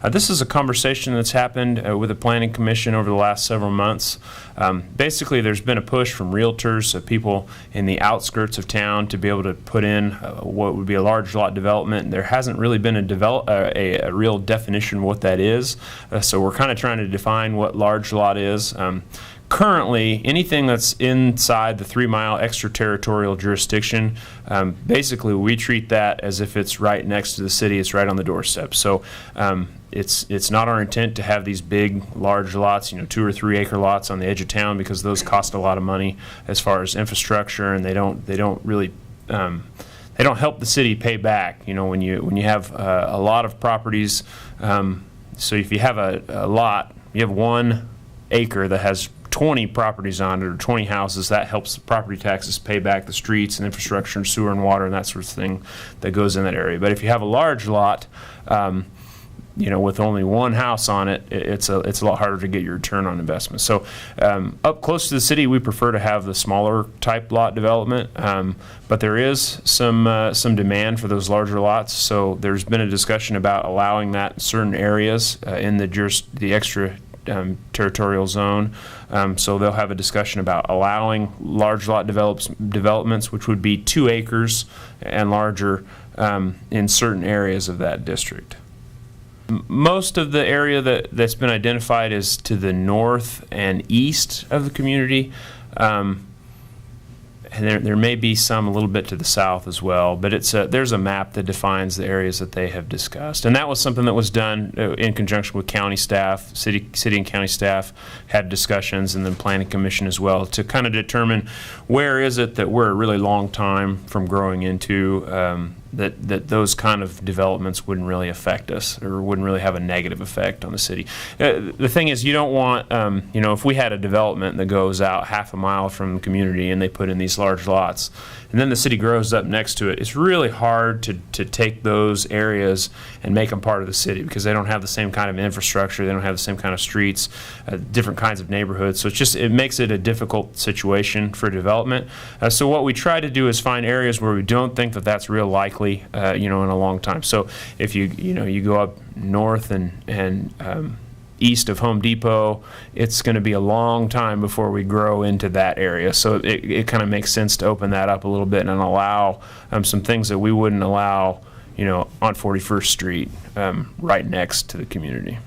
This is a conversation that's happened with the Planning Commission over the last several months. Basically, there's been a push from realtors, people in the outskirts of town, to be able to put in what would be a large lot development. There hasn't really been a real definition of what that is, so we're kind of trying to define what large lot is. Currently, anything that's inside the 3-mile extraterritorial jurisdiction, basically we treat that as if it's right next to the city. It's right on the doorstep. So it's not our intent to have these big, large lots, 2 or 3 acre lots on the edge of town, because those cost a lot of money as far as infrastructure, and they don't really they don't help the city pay back. When you have a lot of properties. So if you have a lot, you have 1 acre that has 20 properties on it, or 20 houses, that helps the property taxes pay back the streets and infrastructure and sewer and water and that sort of thing that goes in that area. But if you have a large lot, with only 1 house on it, it's a lot harder to get your return on investment. So up close to the city, we prefer to have the smaller type lot development, but there is some demand for those larger lots. So there's been a discussion about allowing that in certain areas in the extra territorial zone. So they'll have a discussion about allowing large lot developments, which would be 2 acres and larger, in certain areas of that district. Most of the area that's been identified is to the north and east of the community. And there may be some a little bit to the south as well, but there's a map that defines the areas that they have discussed. And that was something that was done in conjunction with county staff, city and county staff had discussions, and then Planning Commission as well, to kind of determine where is it that we're a really long time from growing into, that those kind of developments wouldn't really affect us, or wouldn't really have a negative effect on the city. The thing is, you don't want, if we had a development that goes out half a mile from the community and they put in these large lots, and then the city grows up next to it, it's really hard to take those areas and make them part of the city, because they don't have the same kind of infrastructure, they don't have the same kind of streets, different kinds of neighborhoods. So it makes it a difficult situation for development. So what we try to do is find areas where we don't think that that's real likely, in a long time. So if you go up north and east of Home Depot, it's going to be a long time before we grow into that area. So it kind of makes sense to open that up a little bit and allow some things that we wouldn't allow, on 41st Street, right next to the community.